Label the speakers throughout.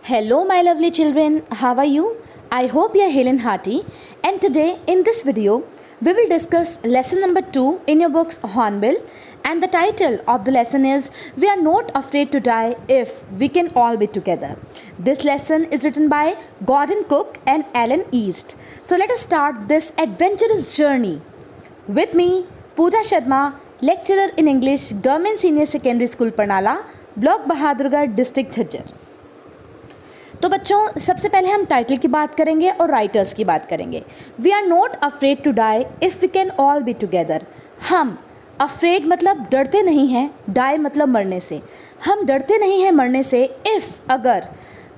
Speaker 1: Hello, my lovely children. How are you? I hope you are hale and hearty. And today, in this video, we will discuss lesson number 2 in your books Hornbill. And the title of the lesson is We Are Not Afraid to Die If We Can All Be Together. This lesson is written by Gordon Cook and Alan East. So let us start this adventurous journey. With me, Pooja Sharma, lecturer in English, Government Senior Secondary School Parnala, Block Bahadurgarh, District Jhajjar. तो बच्चों, सबसे पहले हम title की बात करेंगे और writers की बात करेंगे. We are not afraid to die if we can all be together. हम अफ्रेड मतलब डरते नहीं हैं, डाई मतलब मरने से. हम डरते नहीं हैं मरने से इफ़ अगर,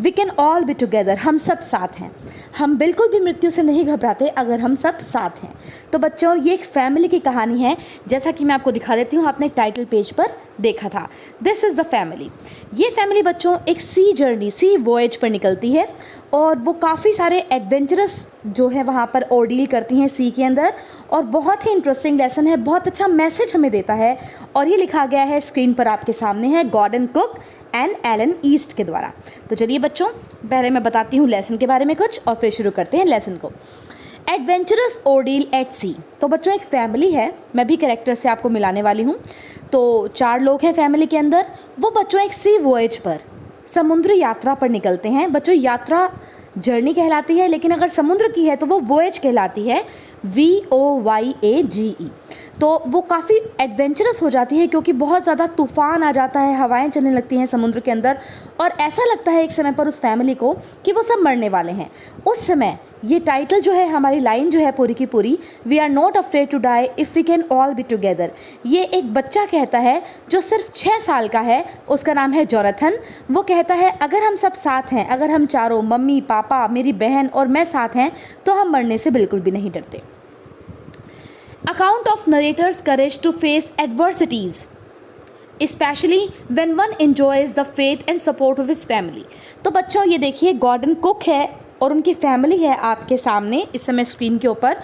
Speaker 1: we can all be together हम सब साथ हैं. हम बिल्कुल भी मृत्यु से नहीं घबराते अगर हम सब साथ हैं. तो बच्चों, ये एक फैमिली की कहानी है, जैसा कि मैं आपको दिखा देती हूँ. आपने टाइटल पेज पर देखा था. This is the family. ये फैमिली बच्चों एक सी जर्नी, सी वॉयज पर निकलती है और वो काफ़ी सारे एडवेंचरस जो है वहाँ पर ऑर्डील करती हैं सी के अंदर. और बहुत ही इंटरेस्टिंग लेसन है, बहुत अच्छा मैसेज हमें देता है. और ये लिखा गया है, स्क्रीन पर आपके सामने है, Gordon Cook and Alan East के द्वारा. तो चलिए बच्चों, पहले मैं बताती हूँ लेसन के बारे में कुछ और फिर शुरू करते हैं लेसन को. एडवेंचरस ऑर्डील एट सी. तो बच्चों एक फैमिली है, मैं भी कैरेक्टर से आपको मिलाने वाली हूँ. तो 4 लोग हैं फैमिली के अंदर. वो बच्चों एक सी वॉयज पर, समुद्री यात्रा पर निकलते हैं. बच्चों यात्रा जर्नी कहलाती है, लेकिन अगर समुद्र की है तो वो वॉयज कहलाती है, VOYAGE. तो वो काफ़ी एडवेंचरस हो जाती है क्योंकि बहुत ज़्यादा तूफ़ान आ जाता है, हवाएं चलने लगती हैं समुद्र के अंदर और ऐसा लगता है एक समय पर उस फैमिली को कि वो सब मरने वाले हैं. उस समय ये टाइटल जो है, हमारी लाइन जो है पूरी की पूरी, we are not afraid to die if we can all be together, ये एक बच्चा कहता है जो सिर्फ 6 साल का है. उसका नाम है जोनाथन. वो कहता है अगर हम सब साथ हैं, अगर हम चारों, मम्मी पापा, मेरी बहन और मैं साथ हैं, तो हम मरने से बिल्कुल भी नहीं डरते. Account of narrator's courage to face adversities, especially when one enjoys the faith and support of his family. तो बच्चों ये देखिए, गॉर्डन कुक है और उनकी फैमिली है आपके सामने इस समय स्क्रीन के ऊपर.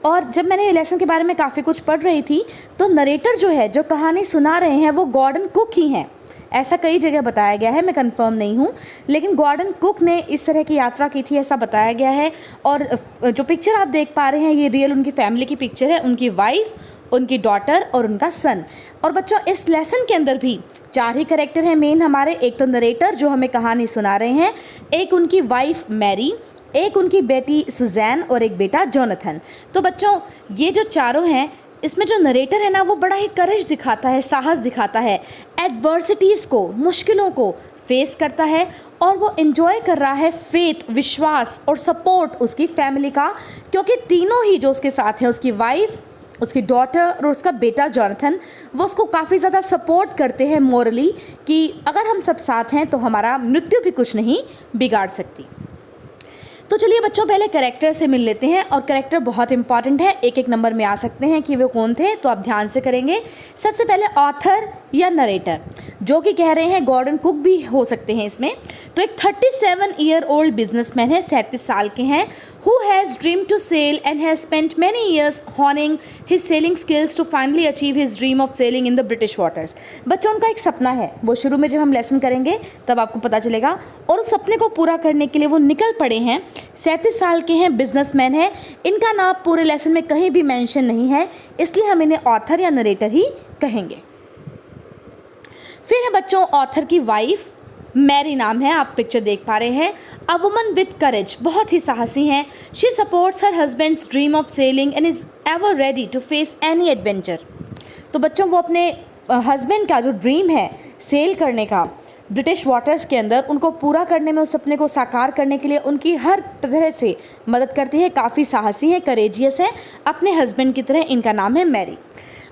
Speaker 1: और जब मैंने ये लेसन के बारे में काफ़ी कुछ पढ़ रही थी तो नरेटर जो है, जो कहानी सुना रहे हैं, वो गॉर्डन कुक ही हैं. ऐसा कई जगह बताया गया है, मैं कंफर्म नहीं हूँ, लेकिन गॉर्डन कुक ने इस तरह की यात्रा की थी ऐसा बताया गया है. और जो पिक्चर आप देख पा रहे हैं ये रियल उनकी फैमिली की पिक्चर है, उनकी वाइफ, उनकी डॉटर और उनका सन. और बच्चों इस लेसन के अंदर भी 4 ही कैरेक्टर हैं मेन हमारे. एक तो नरेटर जो हमें कहानी सुना रहे हैं, एक उनकी वाइफ मैरी, एक उनकी बेटी सुजैन और एक बेटा जोनाथन. तो बच्चों ये जो चारों हैं, इसमें जो नरेटर है ना, वो बड़ा ही करेज दिखाता है, साहस दिखाता है, एडवर्सिटीज़ को, मुश्किलों को फेस करता है और वो एंजॉय कर रहा है फेथ, विश्वास और सपोर्ट उसकी फैमिली का. क्योंकि तीनों ही जो उसके साथ हैं, उसकी वाइफ, उसकी डॉटर और उसका बेटा जोनाथन, वो उसको काफ़ी ज़्यादा सपोर्ट करते हैं मॉरली कि अगर हम सब साथ हैं तो हमारा मृत्यु भी कुछ नहीं बिगाड़ सकती. तो चलिए बच्चों, पहले कैरेक्टर से मिल लेते हैं और कैरेक्टर बहुत इंपॉर्टेंट है, एक एक नंबर में आ सकते हैं कि वो कौन थे, तो आप ध्यान से करेंगे. सबसे पहले ऑथर या नरेटर, जो कि कह रहे हैं गॉर्डन कुक भी हो सकते हैं इसमें. तो एक 37 ईयर ओल्ड बिजनेसमैन है, 37 साल के हैं, who has dreamed to sail and has spent many years honing his sailing skills to finally achieve his dream of sailing in the British waters. बच्चों उनका एक सपना है, वो शुरू में जब हम लेसन करेंगे तब आपको पता चलेगा. और उस सपने को पूरा करने के लिए वो निकल पड़े हैं. 37 साल के हैं, बिजनेसमैन है. इनका नाम पूरे लेसन में कहीं भी मेंशन नहीं है, इसलिए हम इन्हें ऑथर या नरेटर ही कहेंगे. फिर है बच्चों ऑथर की वाइफ, मैरी नाम है, आप पिक्चर देख पा रहे हैं. अ वुमन विथ करेज, बहुत ही साहसी हैं. She supports her husband's dream of sailing and is ever ready to face any adventure. तो बच्चों वो अपने हस्बैंड का जो ड्रीम है सेल करने का ब्रिटिश वाटर्स के अंदर, उनको पूरा करने में, उस सपने को साकार करने के लिए उनकी हर तरह से मदद करती है. काफ़ी साहसी है, करेजियस है, अपने हस्बैंड की तरह. इनका नाम है मैरी.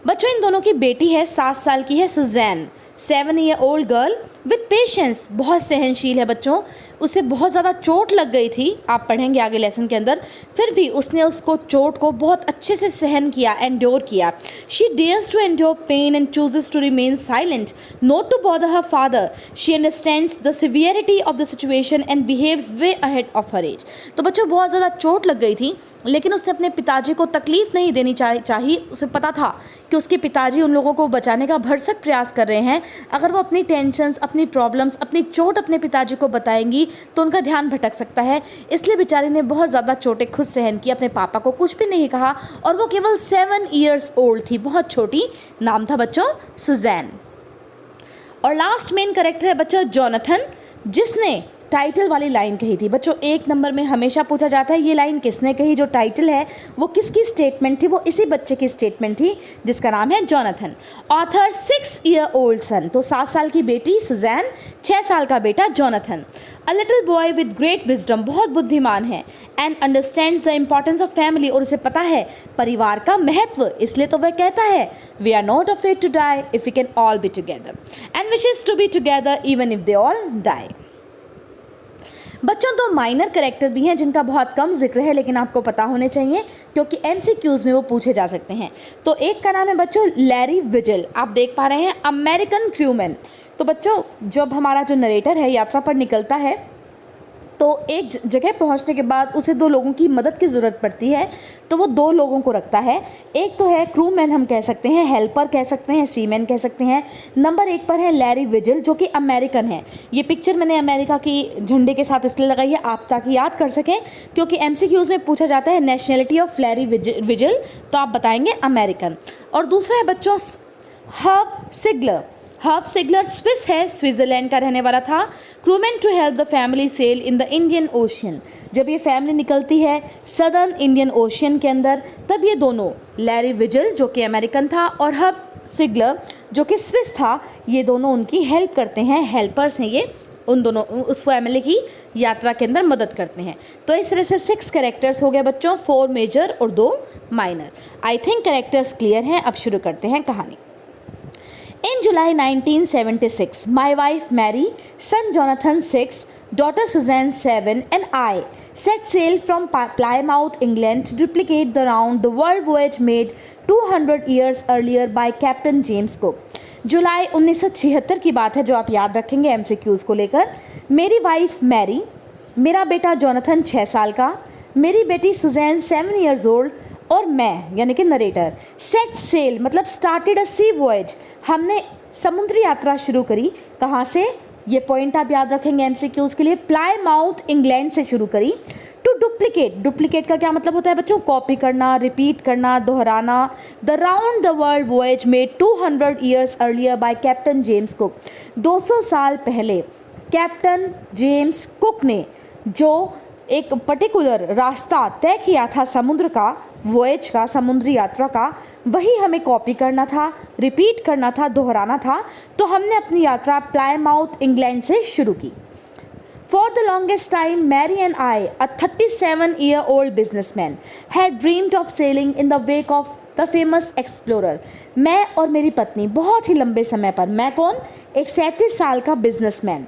Speaker 1: बच्चों इन दोनों की बेटी है, 7 साल की है, Suzanne, 7 year old girl with patience, बहुत सहनशील है बच्चों. उसे बहुत ज़्यादा चोट लग गई थी, आप पढ़ेंगे आगे लेसन के अंदर, फिर भी उसने उसको चोट को बहुत अच्छे से सहन किया, एंड्योर किया. She dares to endure pain and chooses to remain silent, not to bother her father. She understands the severity of the situation and behaves way ahead of her age. तो बच्चों बहुत ज़्यादा चोट लग गई थी, लेकिन उसने अपने पिताजी को तकलीफ़ नहीं देनी चाहिए. उसे पता था कि उसके पिताजी उन लोगों को बचाने का भरसक प्रयास कर रहे हैं, अगर वो अपनी टेंशन्स, अपनी प्रॉब्लम्स, अपनी चोट अपने पिताजी को बताएंगी तो उनका ध्यान भटक सकता है। इसलिए बेचारी ने बहुत ज़्यादा चोटें खुद सहन की, अपने पापा को कुछ भी नहीं कहा, और वो केवल 7 ईयर्स ओल्ड थी, बहुत छोटी। नाम था बच्चों सुजैन। और लास्ट मेन कैरेक्टर है बच्चों जोनाथन, जिसने टाइटल वाली लाइन कही थी। बच्चों 1 नंबर में हमेशा पूछा जाता है ये लाइन किसने कही, जो टाइटल है वो किसकी स्टेटमेंट थी, वो इसी बच्चे की स्टेटमेंट थी जिसका नाम है Jonathan. Author 6 year old son, तो 7 साल की बेटी सुजैन, 6 साल का बेटा Jonathan. A little boy with great wisdom, बहुत बुद्धिमान है, and understands the importance of family, और उसे पता है परिवार का महत्व, इसलिए तो वह कहता है we are not afraid to die if we can all be together, and wishes to be together even if they all die. बच्चों तो माइनर कैरेक्टर भी हैं जिनका बहुत कम जिक्र है, लेकिन आपको पता होने चाहिए क्योंकि एमसीक्यूज में वो पूछे जा सकते हैं। तो एक का नाम है बच्चों लैरी विजल, आप देख पा रहे हैं, अमेरिकन क्रूमैन। तो बच्चों जब हमारा जो नरेटर है यात्रा पर निकलता है तो एक जगह पहुंचने के बाद उसे 2 लोगों की मदद की ज़रूरत पड़ती है, तो वो 2 लोगों को रखता है। एक तो है क्रूमैन, हम कह सकते हैं, हेल्पर कह सकते हैं, सीमैन कह सकते हैं। नंबर 1 पर है लैरी विजल, जो कि अमेरिकन है। ये पिक्चर मैंने अमेरिका की झंडे के साथ इसलिए लगाई है आप ताकि याद कर सकें, क्योंकि एमसीक्यूज़ में पूछा जाता है नेशनैलिटी ऑफ लैरी विजल, तो आप बताएंगे अमेरिकन। और दूसरा है बच्चों Herb Seigler. Herb Seigler Swiss है, स्विट्ज़रलैंड का रहने वाला था। Crewman to help the family sail in the Indian Ocean, जब ये फैमिली निकलती है सदर्न इंडियन ओशियन के अंदर, तब ये दोनों लैरी विजल जो कि अमेरिकन था और हर्ब सिगलर जो कि स्विस था, ये दोनों उनकी हेल्प करते हैं, हेल्पर्स हैं ये, उन दोनों उस फैमिली की यात्रा के अंदर मदद करते हैं। तो इस तरह से 6 कैरेक्टर्स हो गए बच्चों, 4 मेजर और 2 minor. I think characters clear हैं, अब शुरू करते हैं कहानी। In July 1976, my wife Mary, son Jonathan 6, daughter Suzanne 7, and I set sail from Plymouth, England to duplicate the round-the-world voyage made 200 years earlier by Captain James Cook. जुलाई 1976 की बात है जो आप याद रखेंगे एमसीक्यूज़ को लेकर। मेरी वाइफ मैरी, मेरा बेटा जोनाथन 6 साल का, मेरी बेटी सुजैन 7 ईयर्स ओल्ड, और मैं यानी कि नरेटर सेट सेल मतलब स्टार्टेड अ सी वॉयज, हमने समुद्री यात्रा शुरू करी। कहाँ से, ये पॉइंट आप याद रखेंगे एमसीक्यूज़ के लिए, प्लाईमाउथ इंग्लैंड से शुरू करी। टू डुप्लीकेट का क्या मतलब होता है बच्चों, कॉपी करना, रिपीट करना, दोहराना। The round the world voyage made 200 years earlier bye captain James cook, 200 साल पहले कैप्टन जेम्स कुक ने जो एक पर्टिकुलर रास्ता तय किया था समुद्र का, वॉयज का, समुद्री यात्रा का, वही हमें कॉपी करना था, रिपीट करना था, दोहराना था। तो हमने अपनी यात्रा प्लाईमाउथ इंग्लैंड से शुरू की। For the longest time, Mary and I, a 37-year-old businessman, had dreamed of sailing in the wake of the famous explorer. मैं और मेरी पत्नी बहुत ही लंबे समय पर, मैं कौन, एक 37 साल का बिजनेसमैन,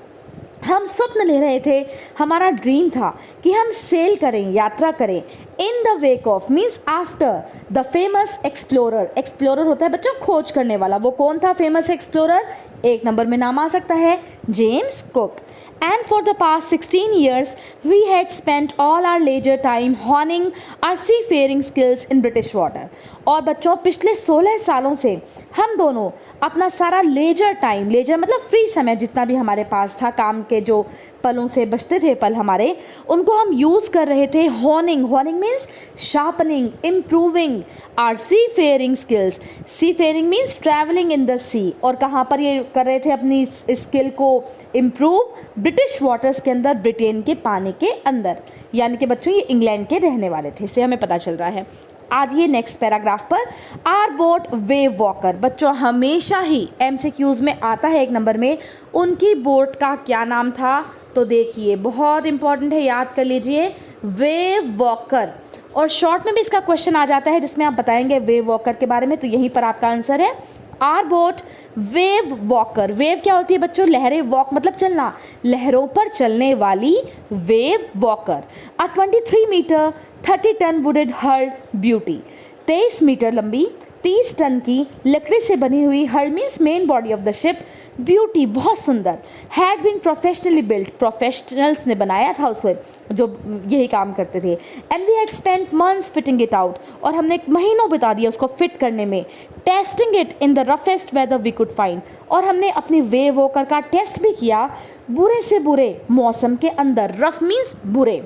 Speaker 1: हम स्वप्न ले रहे थे, हमारा ड्रीम था कि हम सेल करें, यात्रा करें, in the wake of means after the famous explorer. Explorer होता है बच्चों खोज करने वाला, वो कौन था फेमस एक्सप्लोरर, 1 नंबर में नाम आ सकता है James cook. And for the past 16 years, we had spent all our leisure time honing our seafaring skills in British water. और बच्चों पिछले 16 सालों से हम दोनों अपना सारा लेजर टाइम, लेजर मतलब फ्री समय जितना भी हमारे पास था, काम के जो पलों से बचते थे पल हमारे, उनको हम यूज़ कर रहे थे honing means sharpening, improving our seafaring skills. Seafaring means travelling in the sea, और कहाँ पर ये कर रहे थे अपनी स्किल को इम्प्रूव, ब्रिटिश वाटर्स के अंदर, ब्रिटेन के पानी के अंदर, यानी कि बच्चों ये इंग्लैंड के रहने वाले थे, इससे हमें पता चल रहा है। आइए नेक्स्ट पैराग्राफ पर, आर बोट वेव वॉकर। बच्चों हमेशा ही एमसीक्यूज़ में आता है 1 नंबर में, उनकी बोट का क्या नाम था, तो देखिए बहुत इंपॉर्टेंट है, याद कर लीजिए, वेव वॉकर। और शॉर्ट में भी इसका क्वेश्चन आ जाता है जिसमें आप बताएंगे वेव वॉकर के बारे में, तो यहीं पर आपका आंसर है our boat wave walker. Wave क्या होती है बच्चों, लहरें, वॉक मतलब चलना, लहरों पर चलने वाली wave walker. A 23 meter 30 ton wooded hull beauty, 23 meter लंबी 30 टन की लकड़ी से बनी हुई hull means main body of the ship, beauty बहुत सुंदर, had been professionally built, professionals ने बनाया था उसे जो यही काम करते थे, and we had spent months fitting it out, और हमने महीनों बिता दिया उसको फिट करने में, testing it in the roughest whether we could find, और हमने अपनी वेव वॉकर का टेस्ट भी किया बुरे से बुरे मौसम के अंदर, रफ मीन्स बुरे,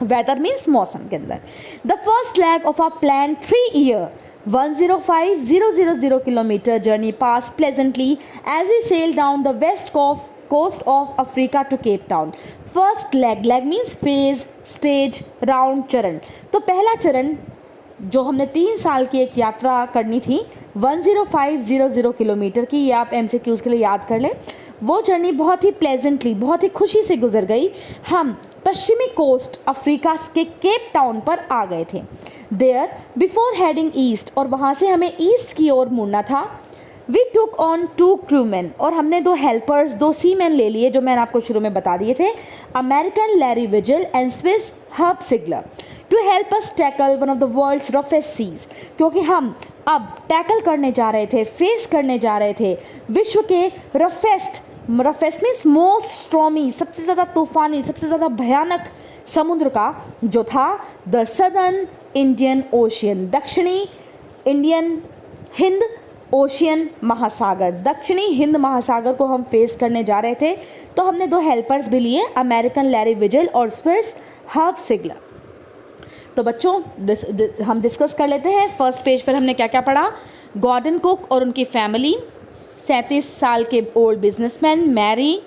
Speaker 1: वेदर मीन्स मौसम के अंदर। The first leg of our plan 3-year 105,000 kilometer journey passed pleasantly as we sailed down the west coast of Africa to Cape Town. First leg means phase, stage, round, चरण। तो पहला चरण जो हमने 3 साल की एक यात्रा करनी थी 105,000 किलोमीटर की, ये आप MCQs के लिए याद कर लें। वो जर्नी बहुत ही प्लेजेंटली, बहुत ही खुशी से गुजर गई। हम पश्चिमी कोस्ट अफ्रीका के केप टाउन पर आ गए थे। देयर बिफोर हेडिंग ईस्ट, और वहाँ से हमें ईस्ट की ओर मुड़ना था। वी टुक ऑन 2 crewmen, और हमने 2 हेल्पर्स, 2 सीमैन ले लिए जो मैंने आपको शुरू में बता दिए थे, American Larry Vigil and Swiss Herb Seigler, to help us tackle one of the world's roughest seas, क्योंकि हम अब टैकल करने जा रहे थे, फेस करने जा रहे थे विश्व के रफेस्ट मीन्स मोस्ट स्ट्रॉमी, सबसे ज़्यादा तूफ़ानी, सबसे ज़्यादा भयानक समुद्र का जो था द सदर्न इंडियन ओशियन, दक्षिणी इंडियन हिंद ओशियन महासागर, दक्षिणी हिंद महासागर को हम फेस करने जा रहे थे। तो हमने 2 हेल्पर्स भी लिए, अमेरिकन लैरी विजिल और स्विस हर्ब सिगलर। तो बच्चों हम डिस्कस कर लेते हैं। फर्स्ट पेज पर हमने क्या क्या पढ़ा। गॉर्डन कुक और उनकी फैमिली, 37 साल के ओल्ड बिजनेसमैन, मैरी,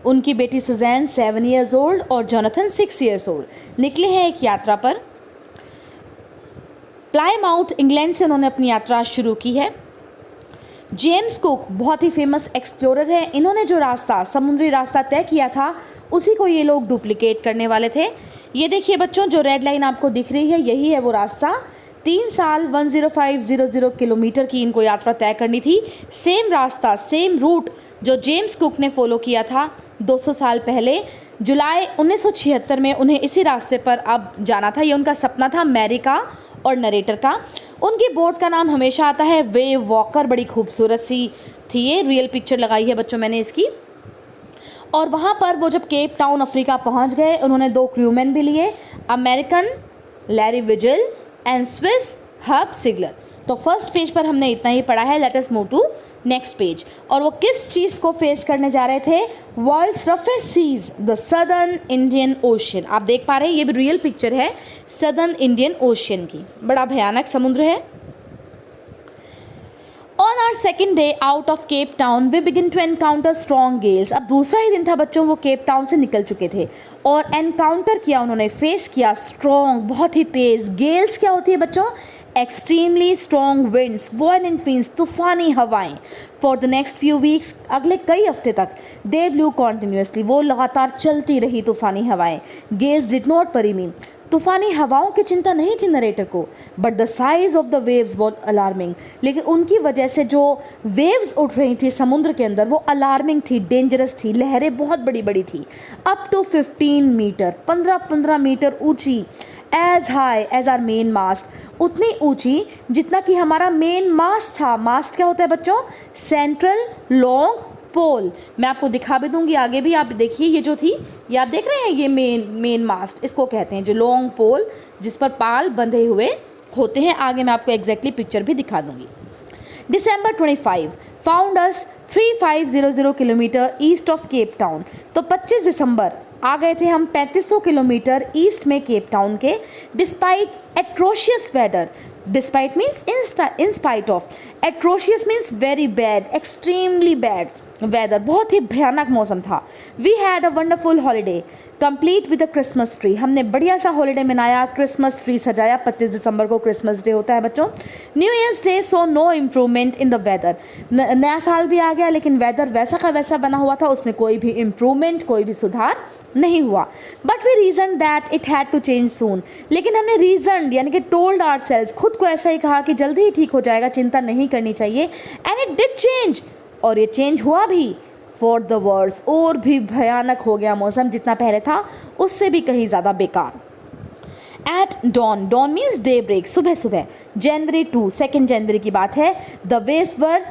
Speaker 1: उनकी बेटी सुजैन 7 years ओल्ड और जोनाथन 6 years ओल्ड निकले हैं एक यात्रा पर। प्लाईमाउथ इंग्लैंड से उन्होंने अपनी यात्रा शुरू की है। जेम्स कुक बहुत ही फेमस एक्सप्लोरर है, इन्होंने जो रास्ता, समुद्री रास्ता तय किया था उसी को ये लोग डुप्लीकेट करने वाले थे। ये देखिए बच्चों, जो रेड लाइन आपको दिख रही है यही है वो रास्ता। 3 साल 105,000 किलोमीटर की इनको यात्रा तय करनी थी। सेम रास्ता, सेम रूट जो जेम्स कुक ने फॉलो किया था 200 साल पहले, जुलाई 1976 में उन्हें इसी रास्ते पर अब जाना था। ये उनका सपना था, मैरी का और नरेटर का। उनकी बोट का नाम हमेशा आता है वेव वॉकर, बड़ी खूबसूरत सी थी ये, रियल पिक्चर लगाई है बच्चों मैंने इसकी। और वहाँ पर वो जब केप टाउन अफ्रीका पहुँच गए, उन्होंने 2 crewmen भी लिए, American Larry Vigil and Swiss Herb Seigler. तो फर्स्ट पेज पर हमने इतना ही पढ़ा है। Let us move to next page. और वो किस चीज़ को फेस करने जा रहे थे? World's roughest seas, the southern Indian Ocean. आप देख पा रहे हैं ये भी रियल पिक्चर है सदर्न इंडियन ओशियन की, बड़ा भयानक समुद्र है। On our second day out of Cape Town, we begin to encounter strong gales. अब दूसरा ही दिन था बच्चों, वो केप टाउन से निकल चुके थे और एनकाउंटर किया उन्होंने, फेस किया स्ट्रॉन्ग, बहुत ही तेज़ गेल्स। क्या होती है बच्चों? Extremely strong winds, violent winds, तूफ़ानी हवाएं। For the next few weeks, अगले कई हफ्ते तक दे ब्लू कॉन्टिन्यूसली, वो लगातार चलती रही तूफ़ानी हवाएं। गेल्स डिड नॉट वरी मी, तूफ़ानी हवाओं की चिंता नहीं थी नरेटर को, but the size of the waves was alarming. लेकिन उनकी वजह से जो वेव्स उठ रही थी समुद्र के अंदर वो अलार्मिंग थी, डेंजरस थी, लहरें बहुत बड़ी बड़ी थी, अप टू 15 मीटर, 15 मीटर ऊंची, as high as our main mast, उतनी ऊंची जितना कि हमारा मेन मास्ट था। मास्ट क्या होता है बच्चों? सेंट्रल लॉन्ग पोल। मैं आपको दिखा भी दूंगी आगे भी, आप देखिए ये जो थी, ये आप देख रहे हैं, ये मेन मास्ट इसको कहते हैं, जो लॉन्ग पोल जिस पर पाल बंधे हुए होते हैं। आगे मैं आपको एग्जैक्टली पिक्चर भी दिखा दूंगी। December 25 found us 3500 kilometer east of Cape Town. तो 25 दिसंबर आ गए थे हम 3500 किलोमीटर ईस्ट में केप टाउन के। Despite atrocious weather, despite means in spite of, atrocious means very bad, extremely bad weather, बहुत ही भयानक मौसम था। We had a wonderful holiday complete with a Christmas tree, हमने बढ़िया सा हॉलीडे मनाया, क्रिसमस ट्री सजाया। 25 दिसंबर को क्रिसमस डे होता है बच्चों। New Year's day so no improvement in the weather, नया साल भी आ गया लेकिन वेदर वैसा का वैसा बना हुआ था, उसमें कोई भी इम्प्रूवमेंट, कोई भी सुधार नहीं हुआ। But we reason that it had to change soon, लेकिन हमने रीजन यानी कि टोल्ड आवर सेल्फ, खुद को ऐसा ही कहा कि जल्दी ही ठीक हो जाएगा, चिंता नहीं करनी चाहिए। एंड इट डिड चेंज, और ये चेंज हुआ भी फॉर द वर्स, और भी भयानक हो गया मौसम, जितना पहले था उससे भी कहीं ज़्यादा बेकार। At dawn, dawn means day break, सुबह सुबह। जनवरी 2, 2 जनवरी की बात है। The waves were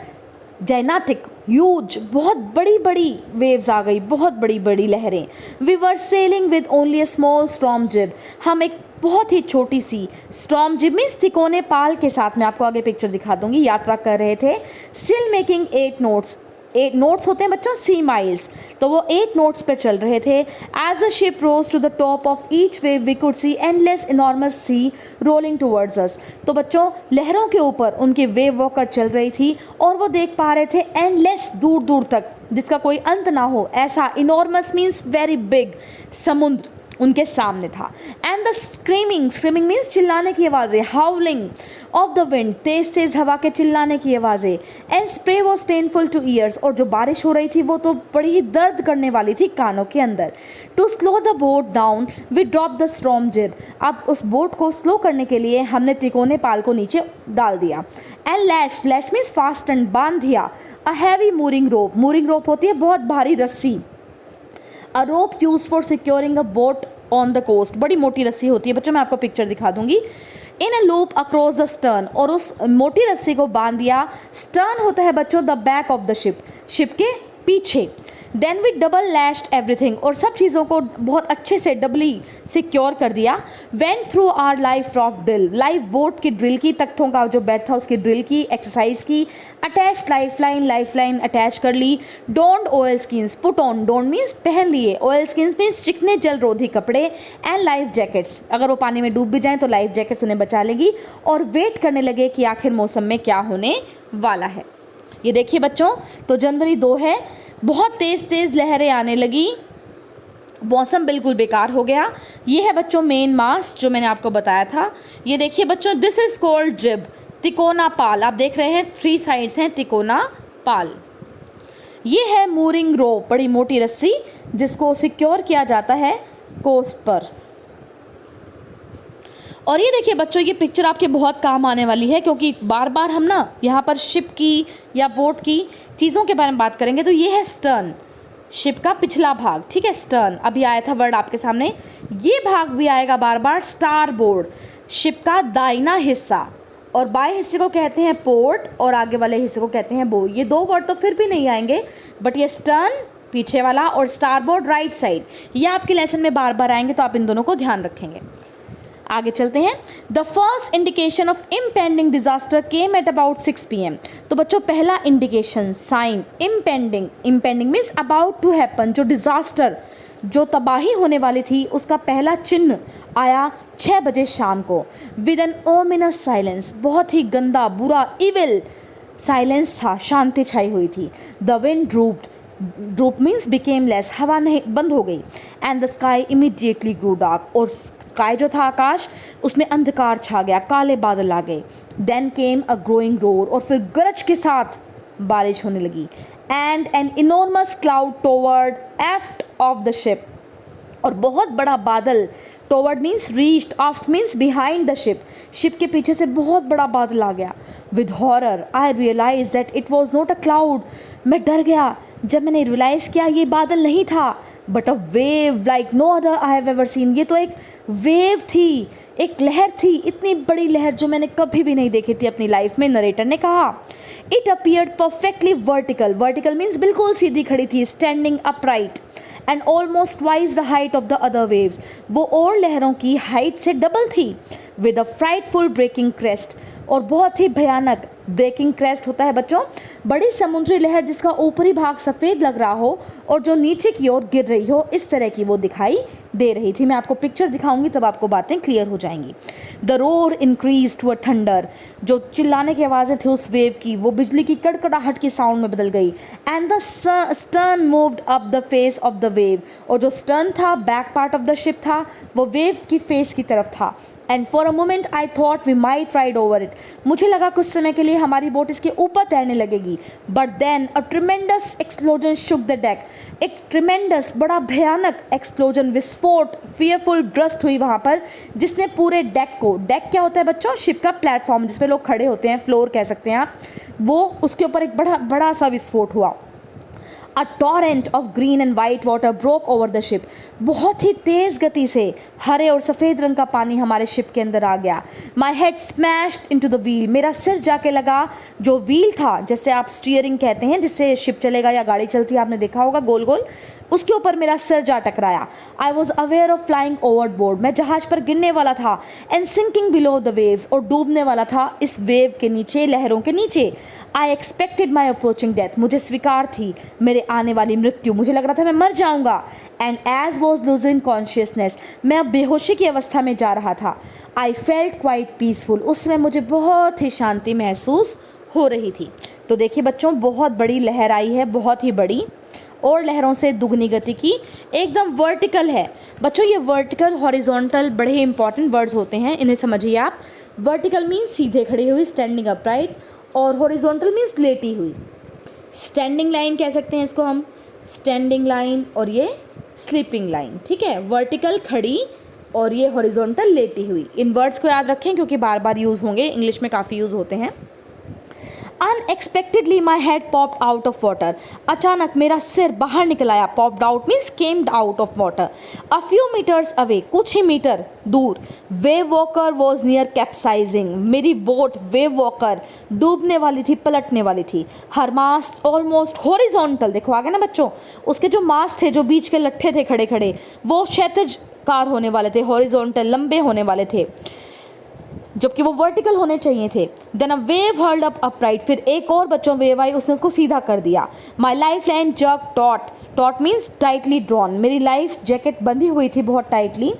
Speaker 1: gigantic, huge, बहुत बड़ी बड़ी वेव्स आ गई, बहुत बड़ी बड़ी लहरें। We were sailing with only a small storm jib, हम एक बहुत ही छोटी सी स्टॉर्म जिब मीन्स तिकोने पाल के साथ, मैं आपको आगे पिक्चर दिखा दूंगी, यात्रा कर रहे थे। स्टिल मेकिंग 8 नोट्स, 8 नोट्स होते हैं बच्चों सी माइल्स, तो वो 8 नोट्स पर चल रहे थे। As a ship rose to the top of each wave we could see endless enormous sea rolling towards us, तो बच्चों लहरों के ऊपर उनकी वेव वॉकर चल रही थी और वो देख पा रहे थे एंडलेस, दूर दूर तक, जिसका कोई अंत ना हो, ऐसा इनॉर्मस मीन्स वेरी बिग, समुद्र उनके सामने था। And the screaming, screaming means चिल्लाने की आवाज़ें, हाउलिंग ऑफ द विंड, तेज तेज हवा के चिल्लाने की आवाज़ें। And spray was painful two years, और जो बारिश हो रही थी वो तो बड़ी ही दर्द करने वाली थी कानों के अंदर। To slow the boat down we dropped the storm jib, अब उस बोट को स्लो करने के लिए हमने तिकोने पाल को नीचे डाल दिया। And lash, lash means fasten, बांध दिया। A heavy mooring rope, mooring rope होती है बहुत भारी रस्सी। A rope use for securing a boat on the coast, बड़ी मोटी रस्सी होती है बच्चों, मैं आपको पिक्चर दिखा दूंगी। In a loop across the stern, और उस मोटी रस्सी को बांध दिया। स्टर्न होता है बच्चों the back of the ship, ship के पीछे। Then we double lashed everything, और सब चीज़ों को बहुत अच्छे से डबली सिक्योर कर दिया। Went through our life rough drill, life boat की ड्रिल की, तख्तों का जो बेड था उसकी ड्रिल की, एक्सरसाइज की। अटैच लाइफ लाइन अटैच कर ली। Don't oil skins, put on, don't means पहन लिए, ऑयल स्किन्स मीन्स चिकने जल रोधी कपड़े। एंड लाइफ जैकेट्स, अगर वो पानी में डूब भी जाएं तो लाइफ जैकेट्स उन्हें बचा लेगी। और वेट करने लगे कि आखिर मौसम में क्या होने वाला है। ये देखिए बच्चों, तो जनवरी 2 है, बहुत तेज़ तेज़ लहरें आने लगी, मौसम बिल्कुल बेकार हो गया। ये है बच्चों मेन मास्ट जो मैंने आपको बताया था। ये देखिए बच्चों, दिस इज़ कॉल्ड जिब, तिकोना पाल, आप देख रहे हैं 3 साइड्स हैं तिकोना पाल। ये है मूरिंग रोप, बड़ी मोटी रस्सी जिसको सिक्योर किया जाता है कोस्ट पर। और ये देखिए बच्चों, ये पिक्चर आपके बहुत काम आने वाली है, क्योंकि बार बार हम ना यहाँ पर शिप की या बोट की चीज़ों के बारे में बात करेंगे। तो ये है स्टर्न, शिप का पिछला भाग, ठीक है, स्टर्न, अभी आया था वर्ड आपके सामने। ये भाग भी आएगा बार बार, स्टार बोर्ड, शिप का दाहिना हिस्सा, और बाएं हिस्से को कहते हैं पोर्ट और आगे वाले हिस्से को कहते हैं बो। ये 2 वर्ड तो फिर भी नहीं आएंगे, बट ये स्टर्न पीछे वाला और स्टारबोर्ड राइट साइड, ये आपके लेसन में बार बार आएंगे, तो आप इन दोनों को ध्यान रखेंगे। आगे चलते हैं। The first indication of impending disaster came at about 6 PM, तो बच्चों पहला indication, sign, impending, impending means about to happen, जो डिजास्टर, जो तबाही होने वाली थी, उसका पहला चिन्ह आया 6 बजे शाम को। विद एन ओमिनस साइलेंस, बहुत ही गंदा, बुरा, इविल साइलेंस था, शांति छाई हुई थी। The wind drooped, droop means became less, हवा नहीं, बंद हो गई। And the sky immediately grew dark, और स्काई जो था आकाश, उसमें अंधकार छा गया, काले बादल आ गए। Then came a growing roar, और फिर गरज के साथ बारिश होने लगी। And an enormous cloud towered aft of the ship, और बहुत बड़ा बादल, towered means reached, aft means behind the ship, ship के पीछे से बहुत बड़ा बादल आ गया। With horror I realise that it was not a cloud, मैं डर गया जब मैंने रियलाइज़ किया ये बादल नहीं था, but a wave like no other I have ever seen, ये तो एक वेव थी, एक लहर थी, इतनी बड़ी लहर जो मैंने कभी भी नहीं देखी थी अपनी लाइफ में, नरेटर ने कहा। It appeared perfectly vertical, vertical means बिल्कुल सीधी खड़ी थी, standing upright, and almost twice the height of the other waves, वो और लहरों की हाइट से डबल थी। With a frightful breaking crest, और बहुत ही भयानक, ब्रेकिंग क्रेस्ट होता है बच्चों बड़ी समुद्री लहर जिसका ऊपरी भाग सफ़ेद लग रहा हो और जो नीचे की ओर गिर रही हो, इस तरह की वो दिखाई दे रही थी। मैं आपको पिक्चर दिखाऊंगी तब आपको बातें क्लियर हो जाएंगी। The roar increased to a thunder, जो चिल्लाने की आवाज़ें थी उस वेव की, वो बिजली की कड़कड़ाहट की साउंड में बदल गई। And the stern moved up the face of the wave, और जो स्टर्न था, back part of the ship था, वो वेव की फेस की तरफ था। And for a moment I thought we might ride over it, मुझे लगा कुछ समय के लिए हमारी बोट इसके ऊपर तैरने लगेगी। But then a tremendous explosion shook the deck, एक ट्रिमेंडस, बड़ा भयानक एक्सप्लोजन, विस्फोट, फियरफुल ब्रस्ट हुई वहाँ पर, जिसने पूरे डेक को, डेक क्या होता है बच्चों, शिप का प्लेटफॉर्म जिस पे लोग खड़े होते हैं, फ्लोर कह सकते हैं आप, वो उसके ऊपर एक बड़ा सा विस्फोट हुआ। A torrent of green and white water broke over the ship. बहुत ही तेज़ गति से हरे और सफ़ेद रंग का पानी हमारे शिप के अंदर आ गया। My head smashed into the wheel, मेरा सिर जाके लगा जो व्हील था, जैसे आप स्टीयरिंग कहते हैं जिससे शिप चलेगा या गाड़ी चलती है, आपने देखा होगा गोल गोल, उसके ऊपर मेरा सिर जा टकराया। I was aware of flying overboard, मैं जहाज पर गिरने वाला था। And sinking below the waves, और डूबने वाला था इस वेव के नीचे, लहरों के नीचे। I expected my approaching death, मुझे स्वीकार थी मेरे आने वाली मृत्यु, मुझे लग रहा था मैं मर जाऊंगा। And as was losing consciousness, मैं अब बेहोशी की अवस्था में जा रहा था। आई फेल्ट क्वाइट पीसफुल, उस समय मुझे बहुत ही शांति महसूस हो रही थी। तो देखिए बच्चों, बहुत बड़ी लहर आई है, बहुत ही बड़ी, और लहरों से दुगनी गति की, एकदम वर्टिकल है। बच्चों ये वर्टिकल, हॉरिजॉन्टल बड़े ही इंपॉर्टेंट वर्ड्स होते हैं, इन्हें समझिए आप। वर्टिकल मीन्स सीधे खड़ी हुई, स्टैंडिंग अपराइट, और हॉरिजॉन्टल मीन्स लेटी हुई। स्टैंडिंग लाइन कह सकते हैं इसको हम, स्टैंडिंग लाइन, और ये स्लीपिंग लाइन, ठीक है। वर्टिकल खड़ी और ये हॉरिजॉन्टल लेटी हुई। इन वर्ड्स को याद रखें क्योंकि बार बार यूज़ होंगे, इंग्लिश में काफ़ी यूज़ होते हैं। Unexpectedly my head popped out of water. अचानक मेरा सिर बाहर निकल आया। Popped out means came out of water. A few meters away, कुछ ही मीटर दूर, wave walker was near capsizing. मेरी बोट wave walker डूबने वाली थी, पलटने वाली थी। Her mast almost horizontal, देखो आगे ना बच्चों, उसके जो मास्ट थे, जो बीच के लट्ठे थे खड़े खड़े, वो क्षैतिजकार होने वाले थे, हॉरिजॉन्टल लंबे होने वाले थे, जबकि वो वर्टिकल होने चाहिए थे। Then a wave hurled up upright, फिर एक और बच्चों वेव आई, उसने उसको सीधा कर दिया। My life line jerk taut, taut means tightly drawn, मेरी लाइफ जैकेट बंधी हुई थी बहुत tightly.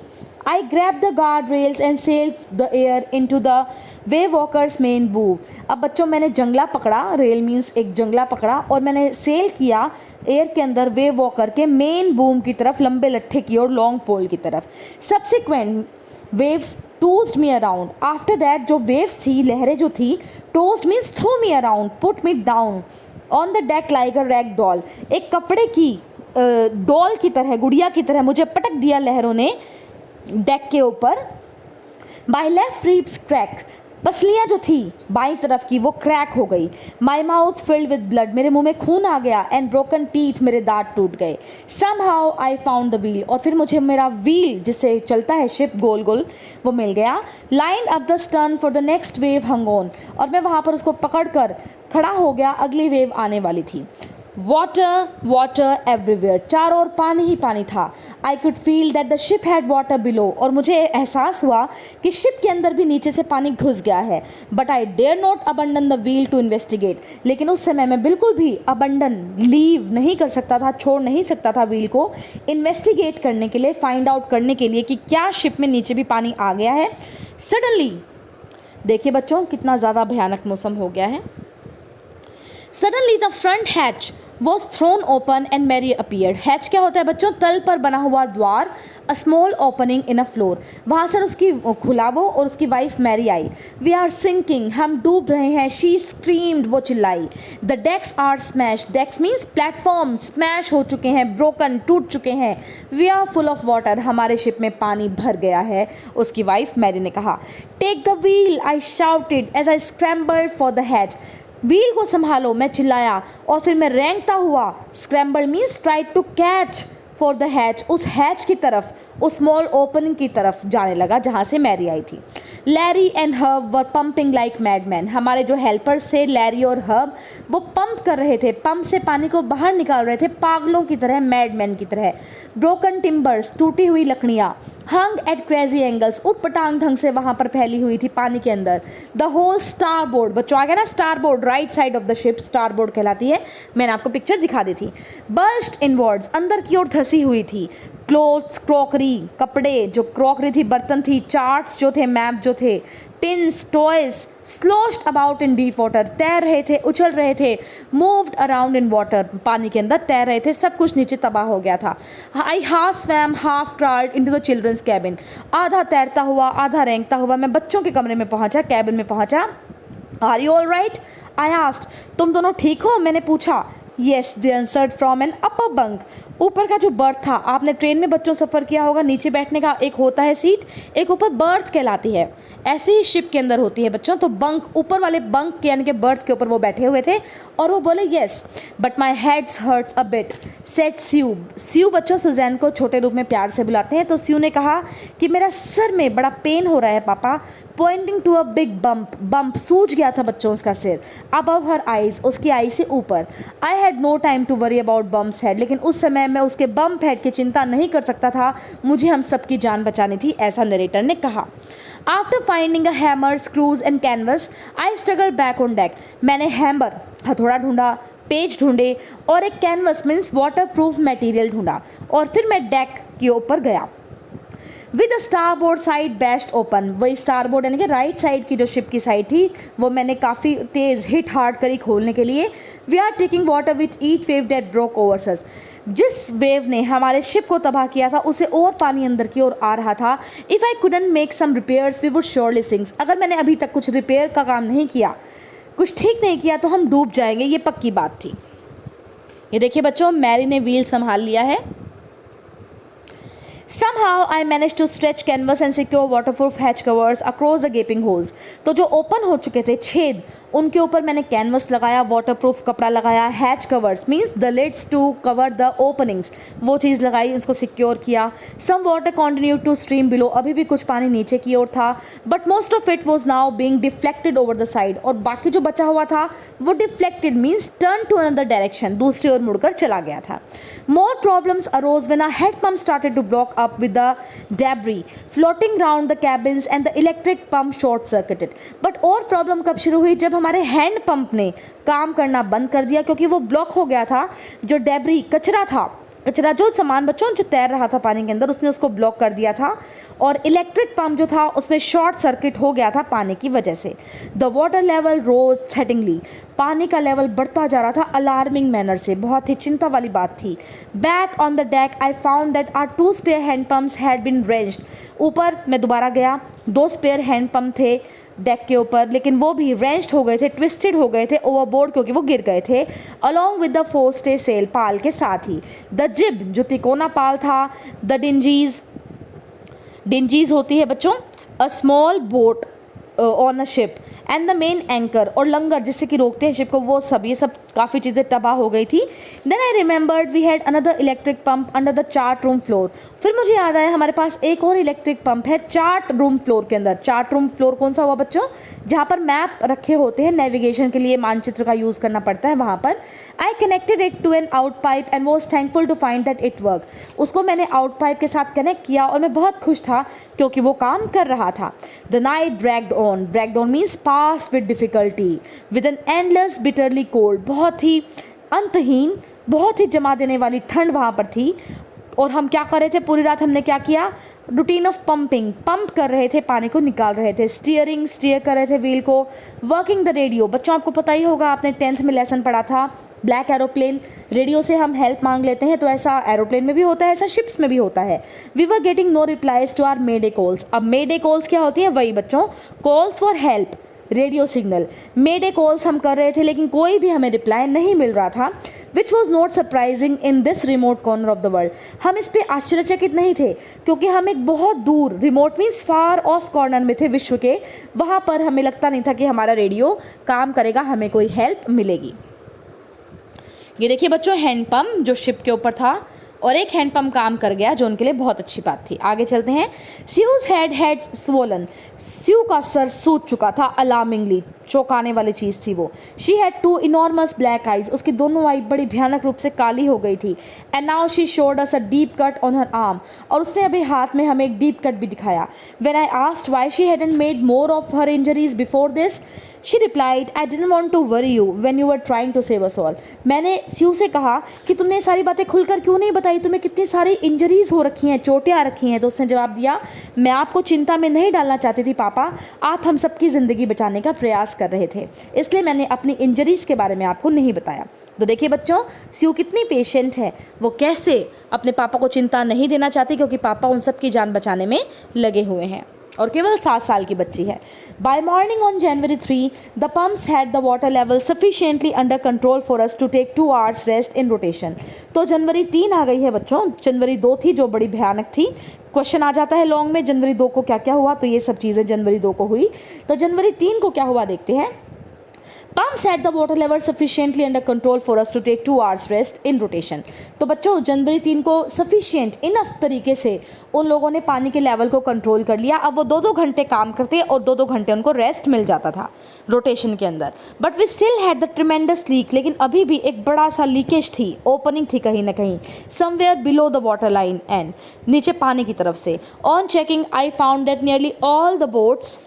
Speaker 1: I grab the guard rails and sail the air into the wave walkers main boom. अब बच्चों मैंने जंगला पकड़ा, रेल मीन्स एक जंगला पकड़ा, और मैंने सेल किया एयर के अंदर वेव वॉकर के मेन बूम की तरफ, लंबे लट्ठे की और लॉन्ग पोल की तरफ। Subsequent waves tossed me around, after that जो वेव्स थी, लहरें जो थी, tossed means threw me around, put me down on the deck like a rag doll, एक कपड़े की डॉल की तरह, गुड़िया की तरह मुझे पटक दिया लहरों ने डेक के ऊपर। माई लेफ्ट रिब्स क्रैक, पसलियाँ जो थी बाईं तरफ की वो क्रैक हो गई। My mouth filled with blood, मेरे मुंह में खून आ गया। एंड ब्रोकन टीथ, मेरे दांत टूट गए। Somehow I found the wheel, और फिर मुझे मेरा व्हील जिससे चलता है शिप गोल गोल, वो मिल गया। Line up the stern for the next wave hung on, और मैं वहाँ पर उसको पकड़ कर खड़ा हो गया, अगली वेव आने वाली थी। वाटर वाटर एवरीवेयर, चारों ओर पानी ही पानी था। I could feel that the ship had water below, और मुझे एहसास हुआ कि शिप के अंदर भी नीचे से पानी घुस गया है। But I dare not abandon the wheel to investigate, लेकिन उस समय मैं बिल्कुल भी अबंडन, लीव नहीं कर सकता था, छोड़ नहीं सकता था व्हील को, इन्वेस्टिगेट करने के लिए, फाइंड आउट करने के लिए कि क्या शिप में नीचे भी पानी आ गया है। सडनली देखिए बच्चों कितना ज़्यादा भयानक मौसम हो गया है। Suddenly the front hatch was thrown open and Mary appeared. Hatch क्या होता है बच्चों? तल पर बना हुआ द्वार, a small opening in a floor. वहाँ से उसकी खुला वो, और उसकी वाइफ मैरी आई। We are sinking, हम डूब रहे हैं। She screamed, वो चिल्लाई। The decks are smashed. Decks means platform, smash हो चुके हैं, broken, टूट चुके हैं। We are full of water, हमारे शिप में पानी भर गया है, उसकी वाइफ मैरी ने कहा। Take the wheel, I shouted as I scrambled for the hatch. Wheel को संभालो, मैं चिल्लाया, और फिर मैं रेंगता हुआ, scramble means try to catch for the hatch, उस हैच की तरफ, उस स्मॉल ओपनिंग की तरफ जाने लगा जहाँ से मैरी आई थी। Larry and Herb were pumping like madmen, हमारे जो हेल्पर्स थे लैरी और हर्ब, वो पंप कर रहे थे, पंप से पानी को बाहर निकाल रहे थे पागलों की तरह, मैडमैन की तरह। ब्रोकन टिम्बर्स, टूटी हुई लकड़ियाँ, हंग एट क्रेजी एंगल्स, उटपटांग ढंग से वहाँ पर फैली हुई थी पानी के अंदर। द होल स्टार बोर्ड, बच्चों आ गया ना, star board right side of the ship star board कहलाती है, मैंने आपको पिक्चर दिखा दी थी। बर्स्ट इनवर्ड्स, अंदर की ओर धसी हुई थी। क्लोथ्स, क्रॉकरी, कपड़े, जो क्रॉकरी थी, बर्तन थी, चार्ट्स जो थे, मैप जो थे, tins, toys, sloshed about in deep water, तैर रहे थे, उछल रहे थे। मूव्ड अराउंड इन वाटर, पानी के अंदर तैर रहे थे, सब कुछ नीचे तबाह हो गया था। I half swam half crawled into the children's cabin, आधा तैरता हुआ आधा रेंगता हुआ मैं बच्चों के कमरे में पहुंचा, कैबिन में पहुंचा। Are you all right? I asked, तुम दोनों ठीक हो? मैंने पूछा। Yes, they answered from an upper bunk. ऊपर का जो बर्थ था, आपने ट्रेन में बच्चों सफ़र किया होगा, नीचे बैठने का एक होता है सीट, एक ऊपर बर्थ कहलाती है, ऐसे ही शिप के अंदर होती है बच्चों। तो बंक, ऊपर वाले बंक के यानी कि बर्थ के ऊपर वो बैठे हुए थे और वो बोले yes but my heads hurts a bit said Sue. Sue बच्चों सुजैन को छोटे रूप में प्यार से बुलाते हैं। तो स्यू ने कहा कि मेरा सर में बड़ा पेन हो रहा है पापा, pointing to a big bump सूज गया था बच्चों उसका सिर, अबव हर आइज, उसकी आई से ऊपर। I had no time to worry about bumps head, लेकिन उस समय मैं उसके बम्प हेड की चिंता नहीं कर सकता था, मुझे हम सबकी जान बचानी थी, ऐसा नरेटर ने कहा। After finding a hammer, screws and canvas I struggle back on deck. मैंने हैमर, हथौड़ा ढूंढा, पेज ढूंढे और एक canvas means water proof material ढूंढा और फिर मैं डेक के ऊपर गया। With the starboard side best open, वही स्टारबोर्ड यानी कि राइट साइड की जो शिप की साइड थी वो मैंने काफ़ी तेज़ हिट हार्ड करी खोलने के लिए। We are taking water with each wave that broke over us. जिस वेव ने हमारे शिप को तबाह किया था उसे और पानी अंदर की ओर आ रहा था। If I couldn't make some repairs we would surely sink. अगर मैंने अभी तक कुछ रिपेयर का काम नहीं किया, कुछ ठीक नहीं किया तो हम डूब जाएंगे, ये पक्की बात थी। ये देखिए बच्चों, मैरी ने व्हील संभाल लिया है। Somehow I managed to stretch canvas and secure waterproof hatch covers across the gaping holes. तो जो ओपन हो चुके थे छेद, उनके ऊपर मैंने कैनवस लगाया, वाटरप्रूफ कपड़ा लगाया, hatch covers means the lids to cover the openings, वो चीज़ लगाई, उसको सिक्योर किया। Some water continue to stream below, अभी भी कुछ पानी नीचे की ओर था, but most of it was now being deflected over the side, और बाकी जो बचा हुआ था वो deflected means turn to another direction, दूसरी ओर मुड़कर चला गया था। More problems arose when our head pump started to block up with the debris floating around the cabins and the electric pump short circuited। But और problem कब शुरू हुई, जब हमारे हैंड पंप ने काम करना बंद कर दिया, क्योंकि वो ब्लॉक हो गया था। जो डेब्री, कचरा था, कचरा जो सामान बच्चों जो तैर रहा था पानी के अंदर, उसने उसको ब्लॉक कर दिया था, और इलेक्ट्रिक पंप जो था उसमें शॉर्ट सर्किट हो गया था पानी की वजह से। The water level rose threateningly, पानी का लेवल बढ़ता जा रहा था अलार्मिंग मैनर से, बहुत ही चिंता वाली बात थी। Back on the deck I found that our 2 spare hand pumps had been wrenched. ऊपर मैं दोबारा गया, 2 स्पेयर हैंड पम्प थे डेक के ऊपर, लेकिन वो भी रेंज्ड हो गए थे, ट्विस्टेड हो गए थे ओवरबोर्ड, क्योंकि वो गिर गए थे। अलॉन्ग विद द फोरस्टे सेल, पाल के साथ ही। द जिब, जो तिकोना पाल था। द डिंजीज, डिंजीज होती है बच्चों a small boat on a ship, and the main anchor, और लंगर जिससे कि रोकते हैं शिप को, वो सब, ये सब काफ़ी चीज़ें तबाह हो गई थी। Then I remembered we had another electric pump under the chart room floor. फिर मुझे याद आया हमारे पास एक और इलेक्ट्रिक पंप है चार्ट रूम फ्लोर के अंदर। चार्ट रूम फ्लोर कौन सा हुआ बच्चों, जहाँ पर मैप रखे होते हैं, नेविगेशन के लिए मानचित्र का यूज़ करना पड़ता है, वहाँ पर। I connected it to an out pipe and was thankful to find that it work. उसको मैंने आउट पाइप के साथ कनेक्ट किया और मैं बहुत खुश था क्योंकि वो काम कर रहा था। The night dragged on means pass with difficulty with an endless bitterly cold, बहुत ही अंतहीन, बहुत ही जमा देने वाली ठंड वहाँ पर थी। और हम क्या कर रहे थे पूरी रात, हमने क्या किया, रूटीन ऑफ पंपिंग, पंप कर रहे थे, पानी को निकाल रहे थे। स्टीयर कर रहे थे व्हील को। वर्किंग द रेडियो, बच्चों आपको पता ही होगा, आपने 10th में लेसन पढ़ा था, ब्लैक एरोप्लेन, रेडियो से हम हेल्प मांग लेते हैं, तो ऐसा एरोप्लेन में भी होता है, ऐसा शिप्स में भी होता है। We were getting no replies to our mayday calls. अब मेडे कॉल्स क्या होती है, वही बच्चों calls for help, radio signal. Mayday calls हम कर रहे थे लेकिन कोई भी हमें रिप्लाई नहीं मिल रहा था, which was not surprising in this remote corner of the world. हम इस पर आश्चर्यचकित नहीं थे क्योंकि हम एक बहुत दूर, remote means far of corner में थे विश्व के, वहाँ पर हमें लगता नहीं था कि हमारा रेडियो काम करेगा, हमें कोई हेल्प मिलेगी। ये देखिए बच्चों, हैंडपम्प जो शिप के ऊपर था और एक हैंडपम्प काम कर गया, जो उनके लिए बहुत अच्छी बात थी। आगे चलते हैं। स्यूज हेड स्वोलन, स्यू का सर सूज चुका था अलार्मिंगली, चौंकाने वाली चीज़ थी वो। She had 2 enormous black eyes, उसकी दोनों आई बड़ी भयानक रूप से काली हो गई थी। And now she showed us a deep cut on her arm, और उसने अभी हाथ में हमें एक डीप कट भी दिखाया। When I asked why she hadn't made more of her injuries before this, she replied I didn't want to worry you when you were trying to save us all. मैंने Sue से कहा कि तुमने ये सारी बातें खुलकर क्यों नहीं बताई, तुम्हें कितनी सारी इंजरीज हो रखी हैं, चोटें आ रखी हैं। तो उसने जवाब दिया, मैं आपको चिंता में नहीं डालना चाहती थी पापा, आप हम सबकी ज़िंदगी बचाने का प्रयास कर रहे थे, इसलिए मैंने अपनी इंजरीज के बारे में आपको नहीं बताया। तो देखिए बच्चों, स्यू कितनी पेशेंट है, वो कैसे अपने पापा को चिंता नहीं देना चाहती क्योंकि पापा उन सब की जान बचाने में लगे हुए हैं। और केवल 7 साल की बच्ची है। By morning on January 3 the pumps had the water level sufficiently under control for us to take 2 hours rest in rotation. तो जनवरी 3 आ गई है बच्चों, जनवरी 2 थी जो बड़ी भयानक थी। क्वेश्चन आ जाता है लॉन्ग में जनवरी 2 को क्या क्या हुआ, तो ये सब चीज़ें जनवरी 2 को हुई। तो जनवरी 3 को क्या हुआ देखते हैं। Pumps had the water level sufficiently under control for us to take 2 hours rest in rotation। तो बच्चों जनवरी 3 को sufficient इनफ तरीके से उन लोगों ने पानी के लेवल को कंट्रोल कर लिया। अब वो 2-2 घंटे काम करते और 2-2 घंटे उनको रेस्ट मिल जाता था रोटेशन के अंदर। But we still had the tremendous leak, लेकिन अभी भी एक बड़ा सा लीकेज थी, ओपनिंग थी कहीं ना कहीं, somewhere below the water line and, नीचे पानी की तरफ से। On checking I found that nearly all the boat's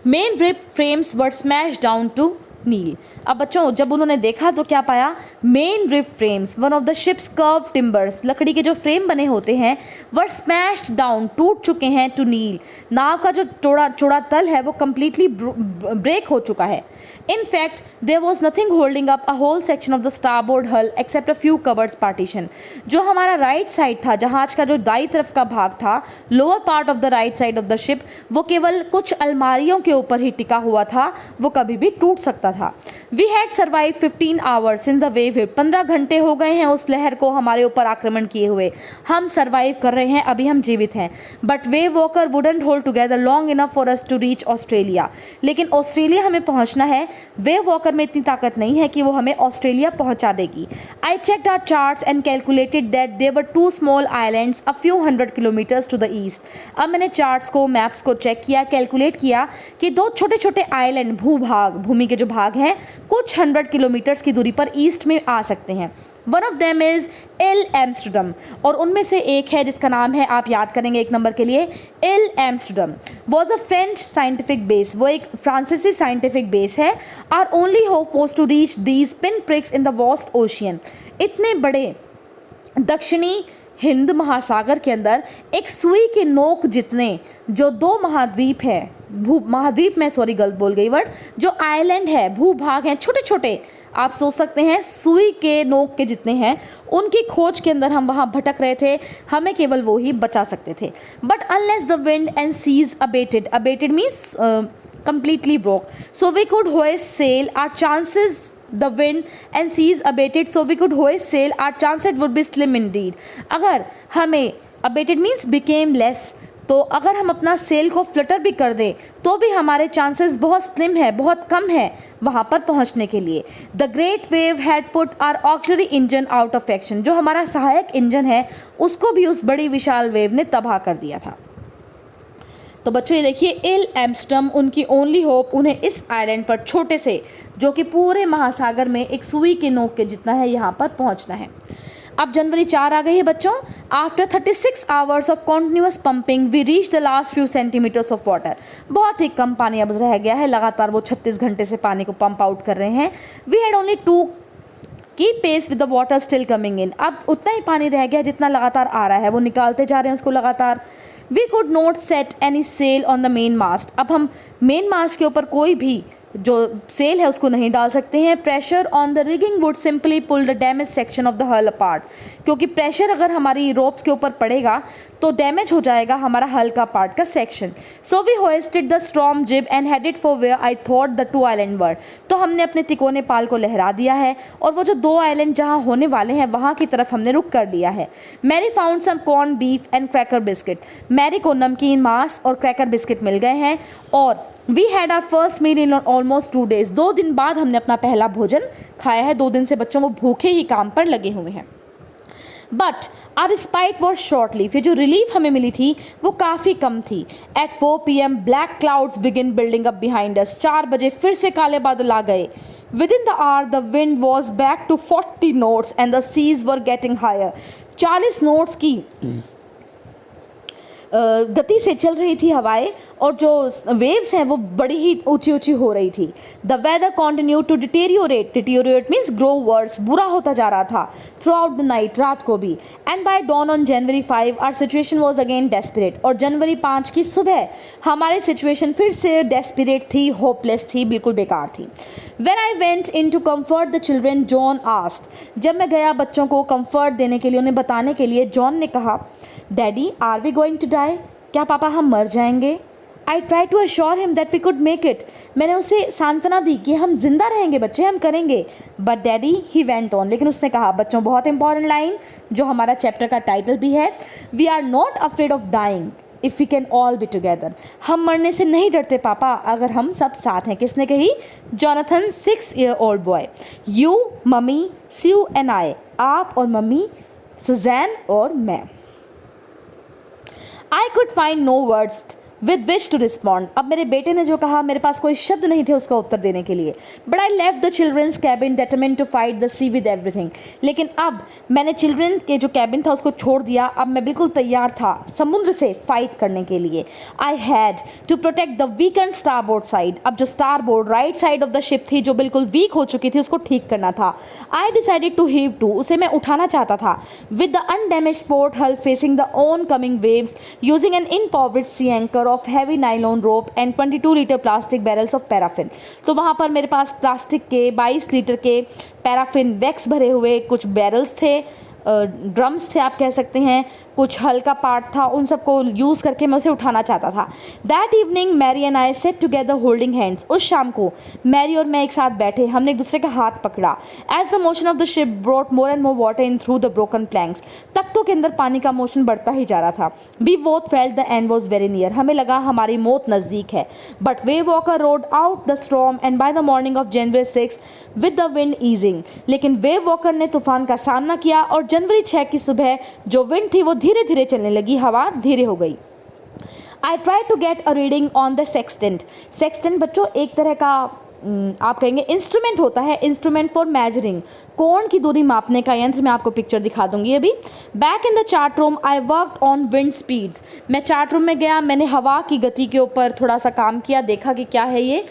Speaker 1: main rib frames were smashed down to nil. अब बच्चों जब उन्होंने देखा तो क्या पाया, main rib frames one of the ship's curved timbers, लकड़ी के जो फ्रेम बने होते हैं वर स्मैश्ड डाउन, टूट चुके हैं टू नील। नाव का जो चौड़ा तल है वो कम्प्लीटली ब्रेक हो चुका है। In fact there was nothing holding up a whole section of the starboard hull except a few cupboards partition. जो हमारा राइट साइड था, जहाज का जो दाई तरफ का भाग था, lower part of the right side of the ship, वो केवल कुछ अलमारियों के ऊपर ही टिका हुआ था, वो कभी भी टूट सकता था। We had survive 15 hours since the wave hit. 15 घंटे हो गए हैं उस लहर को हमारे ऊपर आक्रमण किए हुए, हम सर्वाइव कर रहे हैं, अभी हम जीवित हैं। But Wavewalker wouldn't hold together long enough for us to reach Australia. लेकिन ऑस्ट्रेलिया हमें पहुंचना है, वेव वॉकर में इतनी ताकत नहीं है कि वो हमें ऑस्ट्रेलिया पहुंचा देगी। I checked our charts and calculated that there were 2 small islands a few 100 kilometres to the east. अब मैंने चार्ट्स को, मैप्स को चेक किया, कैलकुलेट किया कि 2 छोटे छोटे आइलैंड, भूभाग, भूमि के जो भाग हैं, कुछ 100 किलोमीटर्स की दूरी पर ईस्ट में आ सकते हैं। One of them is Ile Amsterdam, और उनमें से एक है जिसका नाम है, आप याद करेंगे 1 नंबर के लिए, Ile Amsterdam was a French scientific base. वो एक फ्रांसीसी साइंटिफिक बेस है। Our only hope was to reach these pinpricks in the vast ocean. इतने बड़े दक्षिणी हिंद महासागर के अंदर एक सुई के नोक जितने जो 2 महाद्वीप हैं, महाद्वीप में सॉरी गलत बोल गई वर्ड, जो आइलैंड है, भूभाग हैं छोटे छोटे, आप सोच सकते हैं सुई के नोक के जितने हैं, उनकी खोज के अंदर हम वहाँ भटक रहे थे, हमें केवल वो ही बचा सकते थे। But unless the wind and seas abated means completely broke, so we could hoist sail, our chances, the wind and seas abated, so we could hoist sail, our chances would be slim indeed। अगर हमें abated means became less, तो अगर हम अपना cell को Flutter भी कर दें तो भी हमारे चांसेस बहुत स्लिम है, बहुत कम है वहाँ पर पहुँचने के लिए। The great wave had put our auxiliary engine out of action, जो हमारा सहायक इंजन है उसको भी उस बड़ी विशाल वेव ने तबाह कर दिया था। तो बच्चों ये देखिए, इल एम्स्टर्डम उनकी ओनली होप, उन्हें इस आइलैंड पर छोटे से, जो कि पूरे महासागर में एक सुई के नोक के जितना है, यहाँ पर पहुँचना है। अब जनवरी 4 आ गई है बच्चों। After 36 hours of continuous pumping we reached the last few centimetres of water. बहुत ही कम पानी अब रह गया है, लगातार वो 36 घंटे से पानी को पंप आउट कर रहे हैं। We had only to keep pace with the water still coming in. अब उतना ही पानी रह गया जितना लगातार आ रहा है, वो निकालते जा रहे हैं उसको लगातार। We could not set any sail on the main mast. अब हम मेन मास्ट के ऊपर कोई भी जो सेल है उसको नहीं डाल सकते हैं। Pressure on the rigging would simply pull the damage section of the hull apart, क्योंकि प्रेशर अगर हमारी रोप्स के ऊपर पड़ेगा तो डैमेज हो जाएगा हमारा हल का पार्ट का section. So we hoisted the storm jib and headed for where I thought the 2 island were. तो हमने अपने तिकोने पाल को लहरा दिया है और वो जो 2 आइलैंड जहाँ होने वाले हैं वहाँ की तरफ हमने रुक कर दिया है। Mary found some corn beef and cracker biscuit. Mary को नमकीन मांस और क्रैकर बिस्किट मिल गए हैं। और we had our first meal in almost 2 days। 2 दिन बाद हमने अपना पहला भोजन खाया है। 2 दिन से बच्चों वो भूखे ही काम पर लगे हुए हैं। But our respite was shortly, फिर जो रिलीफ हमें मिली थी वो काफ़ी कम थी। At 4 PM black clouds begin building up behind us. 4 बजे फिर से काले बादल आ गए। Within the hour the wind was back to 40 knots and the seas were getting higher. 40 knots की गति से चल रही थी हवाएं और जो वेव्स हैं वो बड़ी ही ऊंची ऊंची हो रही थी। The weather continue to deteriorate means grow worse, बुरा होता जा रहा था थ्रू आउट द नाइट, रात को भी। And by dawn on January 5 our situation was again desperate. और जनवरी 5 की सुबह हमारी सिचुएशन फिर से डेस्परेट थी, होपलेस थी, बिल्कुल बेकार थी। When I went in to comfort the children, John asked, जब मैं गया बच्चों को कंफर्ट देने के लिए, उन्हें बताने के लिए, जॉन ने कहा, daddy are we going to die, क्या पापा हम मर जाएंगे? I try to assure him that we could make it. मैंने उसे सांत्वना दी कि हम जिंदा रहेंगे बच्चे, हम करेंगे। But daddy he went on, लेकिन उसने कहा, बच्चों बहुत इंपॉर्टेंट लाइन जो हमारा चैप्टर का टाइटल भी है, we are not afraid of dying if we can all be together. हम मरने से नहीं डरते पापा अगर हम सब साथ हैं। किसने कही? Jonathan 6 year old boy. You, mummy, Sue and I, आप और मम्मी, सुजैन और मैं। I could find no words with which to respond. अब मेरे बेटे ने जो कहा, मेरे पास कोई शब्द नहीं थे उसका उत्तर देने के लिए। But I left the children's cabin determined to fight the sea with everything. लेकिन अब मैंने चिल्ड्रन के जो कैबिन था उसको छोड़ दिया। अब मैं बिल्कुल तैयार था समुद्र से फाइट करने के लिए। I had to protect the weak and starboard side. अब जो starboard right side of the ship थी जो बिल्कुल वीक हो चुकी थी उसको ठीक करना था। I decided to heave to, उसे मैं उठाना चाहता था, with the undamaged port hull facing the oncoming waves using an improvised sea anchor of heavy nylon rope and 22 litre plastic barrels of paraffin. तो वहाँ पर मेरे पास प्लास्टिक के 22 लीटर के पैराफिन वैक्स भरे हुए कुछ बैरल्स थे, ड्रम्स थे आप कह सकते हैं, कुछ हल्का पार्ट था, उन सबको यूज़ करके मैं उसे उठाना चाहता था। That evening Mary and I sat together holding hands. उस शाम को मैरी और मैं एक साथ बैठे, हमने एक दूसरे का हाथ पकड़ा। As the motion of the ship brought more and more water in through the broken planks. तख्तों के अंदर पानी का मोशन बढ़ता ही जा रहा था। We both felt the end was very near. हमें लगा हमारी मौत नज़दीक है। But Wavewalker rode out the storm and by the morning of January 6 with the wind easing. लेकिन वेव वॉकर ने तूफान का सामना किया और जनवरी 6 की सुबह जो विंड थी वो धीरे धीरे चलने लगी, हवा धीरे हो गई। I try to get a reading on the sextant. Sextant बच्चों एक तरह का आप कहेंगे इंस्ट्रूमेंट होता है, इंस्ट्रूमेंट फॉर मेजरिंग, कोण की दूरी मापने का यंत्र। मैं आपको पिक्चर दिखा दूंगी अभी। Back in the chart room I worked on wind speeds. मैं चार्ट रूम में गया, मैंने हवा की गति के ऊपर थोड़ा सा काम किया, देखा कि क्या है ये।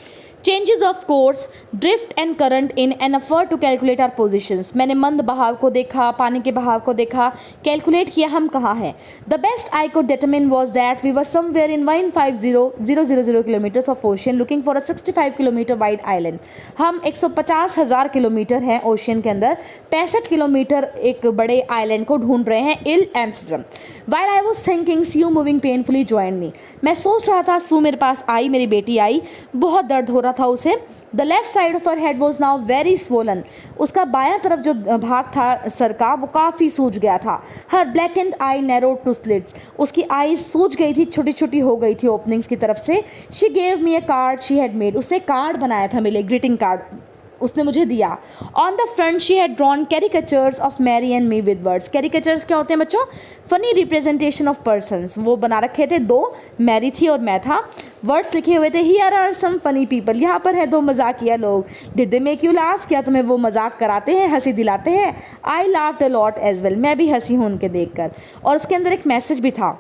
Speaker 1: Changes of course, drift and current in an effort to calculate our positions. मैंने मंद बहाव को देखा, पानी के बहाव को देखा, कैलकुलेट किया हम कहाँ हैं। The best I could determine was that we were somewhere in 150,000 kilometres of ocean looking for a 65 kilometre wide island. हम 150,000 किलोमीटर हैं ओशियन के अंदर, 65 किलोमीटर एक बड़े आइलैंड को ढूंढ रहे हैं, Ile Amsterdam. While I was thinking Sue moving painfully join me. मैं सोच रहा था, सू मेरे पास आई, मेरी बेटी आई, बहुत दर्द हो रहा था उसे। The left side of her head was now very swollen. उसका बायां तरफ जो भाग था सर का वो काफ़ी सूज गया था। Her black and eye narrow to slits. उसकी आई सूज गई थी, छोटी छोटी हो गई थी ओपनिंग्स की तरफ से। She gave me a card she had made. उसने कार्ड बनाया था मेरे लिए, ग्रीटिंग कार्ड उसने मुझे दिया। On the front she had drawn caricatures of Mary and me with words. Caricatures क्या होते हैं बच्चों? Funny representation of persons. वो बना रखे थे, दो, मैरी थी और मैं था। वर्ड्स लिखे हुए थे, here are some funny people. यहाँ पर है दो मजाकिया लोग। Did they make you laugh? क्या तुम्हें वो मजाक कराते हैं, हंसी दिलाते हैं? I laughed a lot as well. मैं भी हंसी हूँ उनके देख कर। और उसके अंदर एक मैसेज भी था,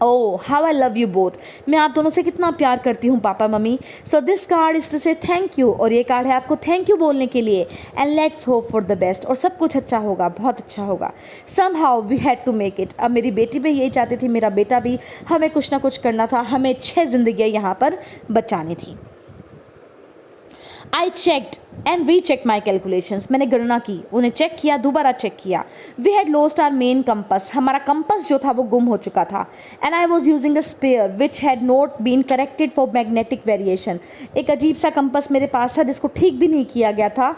Speaker 1: oh how I love you both. मैं आप दोनों से कितना प्यार करती हूँ पापा मम्मी। So this card is to say thank you. और ये कार्ड है आपको थैंक यू बोलने के लिए। And let's hope for the best. और सब कुछ अच्छा होगा, बहुत अच्छा होगा। Somehow we had to make it. अब मेरी बेटी भी यही चाहती थी, मेरा बेटा भी, हमें कुछ ना कुछ करना था, हमें 6 जिंदगियाँ यहाँ पर बचानी थी। I checked and recheck my calculations. मैंने गणना की, उन्हें चेक किया, दोबारा चेक किया। We had lost our main compass. हमारा कंपस जो था वो गुम हो चुका था। And I was using a spare which had not been corrected for magnetic variation. एक अजीब सा कंपस मेरे पास था जिसको ठीक भी नहीं किया गया था।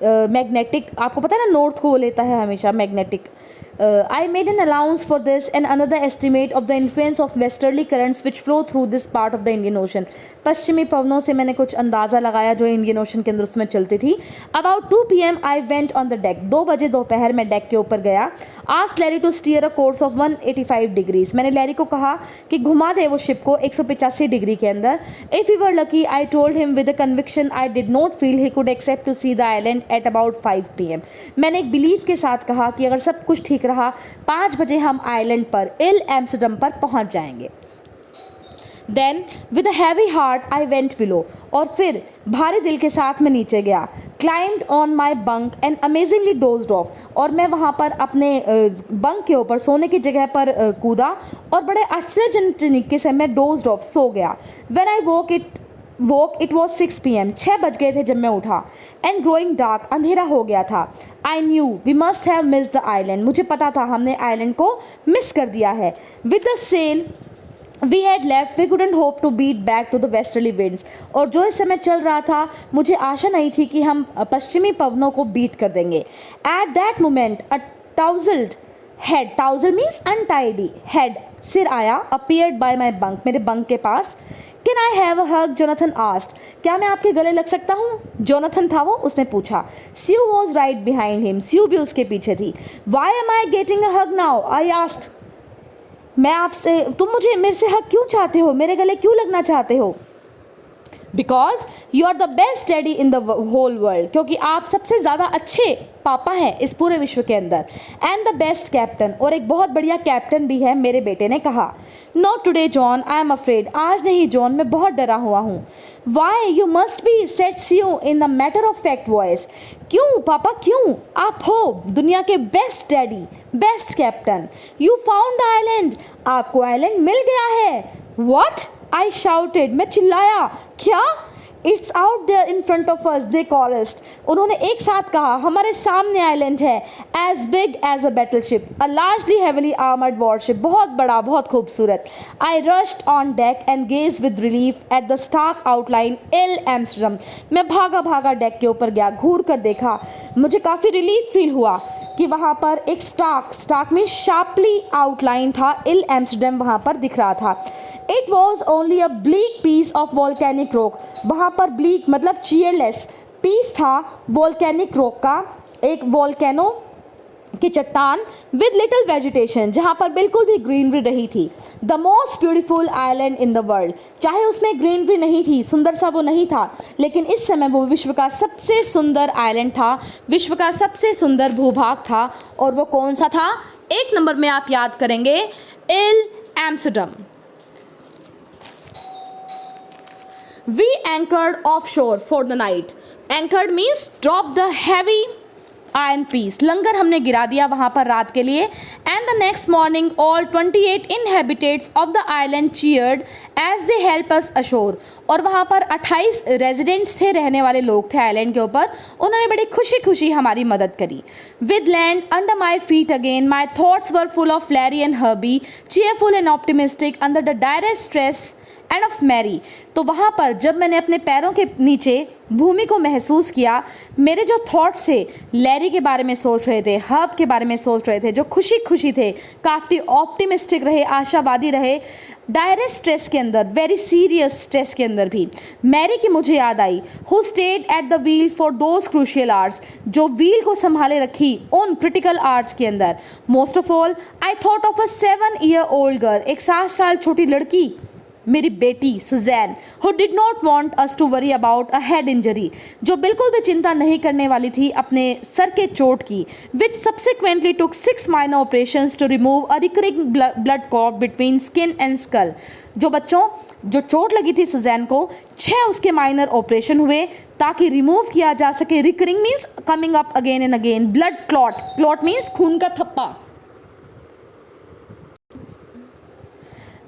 Speaker 1: मैग्नेटिक, आपको पता है ना, नॉर्थ को वो लेता है हमेशा magnetic. I made an allowance for this and another estimate of the influence of westerly currents which flow through this part of the Indian Ocean. पश्चिमी पवनों से मैंने कुछ अंदाज़ा लगाया जो इंडियन ओशन के अंदर उसमें चलती थी। About 2 PM I went on the deck. 2 बजे दोपहर में डेक के ऊपर गया। Asked Larry to steer a course of 185 degrees. मैंने लैरी को कहा कि घुमा दे वो शिप को 185 डिग्री के अंदर। If we were lucky, I told him with a conviction I did not feel he could accept to see the island at about 5 PM. मैंने एक बिलीव के साथ कहा कि अगर सब कुछ ठीक रहा 5 बजे हम आइलैंड पर, इल एम्स्टर्डम पर पहुंच जाएंगे। Then with a heavy heart I went below. और फिर भारी दिल के साथ मैं नीचे गया। Climbed on my bunk and amazingly dozed off. और मैं वहाँ पर अपने बंक के ऊपर, सोने की जगह पर कूदा और बड़े आश्चर्यजनक तरीके से मैं डोज्ड ऑफ, सो गया। When I woke it was 6 PM। 6 बज गए थे जब मैं उठा। एंड ग्रोइंग डार्क, अंधेरा हो गया था। I knew we must have miss the island. मुझे पता था हमने आइलैंड को मिस कर दिया है। With the sail we had left we couldn't hope to beat back to the westerly winds, और जो इस समय चल रहा था मुझे आशा नहीं थी कि हम पश्चिमी पवनों को बीट कर देंगे. At that moment a tousled head, tousle means untidy, head सिर आया, अपीयर्ड बाय माई बंक, मेरे बंक के पास. Can I have a hug, Jonathan asked, क्या मैं आपके गले लग सकता हूँ, जोनाथन था वो, उसने पूछा. Sue was right behind him, Sue भी उसके पीछे थी. Why am I getting a hug now, I asked, मैं आपसे, तुम मुझे मेरे से हक क्यों चाहते हो, मेरे गले क्यों लगना चाहते हो. Because you are the best daddy in the whole world, क्योंकि आप सबसे ज़्यादा अच्छे पापा हैं इस पूरे विश्व के अंदर. एंड द बेस्ट कैप्टन, और एक बहुत बढ़िया कैप्टन भी है, मेरे बेटे ने कहा. Not today John, I am afraid, आज नहीं जॉन, मैं बहुत डरा हुआ हूँ. Why you must be, said Sue in the matter of fact voice, क्यों पापा क्यों, आप हो दुनिया के best daddy, best captain. You found the island, आपको आइलैंड मिल गया है. वॉट, आई शाउटेड, मैं चिल्लाया. क्या, it's out there in front of us, they chorused, उन्होंने एक साथ कहा, हमारे सामने आइलैंड है. As big as a battleship, a largely heavily armoured warship, बहुत बड़ा, बहुत खूबसूरत. I rushed on deck and gazed with relief at the stark outline Ile Amsterdam, मैं भागा भागा डेक के ऊपर गया, घूर कर देखा, मुझे काफ़ी रिलीफ फील हुआ कि वहाँ पर एक स्टार्क में शार्पली आउटलाइन था, इल एम्स्टरडम वहाँ पर दिख रहा था. It was only a bleak piece of volcanic rock, वहाँ पर ब्लीक मतलब चीयरलेस पीस था वॉल्केनिक रॉक का, एक वॉल्केनो की चट्टान विद लिटिल वेजिटेशन, जहाँ पर बिल्कुल भी ग्रीनरी रही थी. The most beautiful island in the world, चाहे उसमें ग्रीनरी नहीं थी, सुंदर सा वो नहीं था, लेकिन इस समय वो विश्व का सबसे सुंदर आइलैंड था, विश्व का सबसे सुंदर भूभाग था. और वो कौन सा था, एक नंबर में आप याद करेंगे, इल Amsterdam. We anchored offshore for the night. Anchored means drop the heavy iron piece. लंगर हमने गिरा दिया वहाँ पर रात के लिए. And the next morning all 28 inhabitants of the island cheered as they help us ashore. और वहाँ पर 28 रेजिडेंट्स थे, रहने वाले लोग थे आइलैंड के ऊपर, उन्होंने बड़ी खुशी खुशी हमारी मदद करी. With land under my feet again, my thoughts were full of Larry and Herbie, cheerful and optimistic under the direst stress and of Mary. तो वहाँ पर जब मैंने अपने पैरों के नीचे भूमि को महसूस किया, मेरे जो थॉट्स थे लैरी के बारे में सोच रहे थे, हर्ब के बारे में सोच रहे थे, जो खुशी खुशी थे, काफ़ी ऑप्टिमिस्टिक रहे, आशावादी रहे, डायरेक्ट स्ट्रेस के अंदर, वेरी सीरियस स्ट्रेस के अंदर भी मैरी की मुझे याद आई. Who stayed at the wheel for those crucial hours, जो व्हील को संभाले रखी उन क्रिटिकल आवर्स के अंदर. Most of all I thought of a 7-year-old girl, एक 7 साल छोटी लड़की, मेरी बेटी Suzanne, who did not want us to worry about a head injury, जो बिल्कुल भी चिंता नहीं करने वाली थी अपने सर के चोट की. Which subsequently took 6 minor operations to remove a recurring blood clot between skin and skull. जो बच्चों, जो चोट लगी थी सुजैन को, 6 उसके माइनर ऑपरेशन हुए ताकि रिमूव किया जा सके. Recurring means coming up again and again. Blood clot, clot means खून का थप्पा.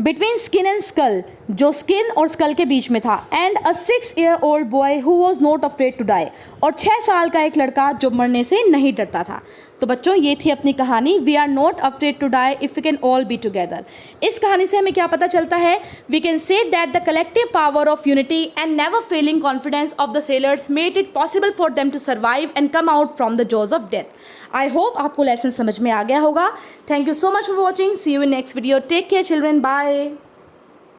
Speaker 1: बिटवीन स्किन एंड स्कल, जो स्किन और स्कल के बीच में था. And a 6-year-old boy who was not afraid to die, और 6 साल का एक लड़का जो मरने से नहीं डरता था. तो बच्चों ये थी अपनी कहानी, we are not afraid to die if we can all be together. इस कहानी से हमें क्या पता चलता है, we can say that the collective power of unity and never failing confidence of the sailors made it possible for them to survive and come out from the jaws of death. I hope आपको lesson समझ में आ गया होगा. Thank you so much for watching. C you in next video. Take care children. Bye.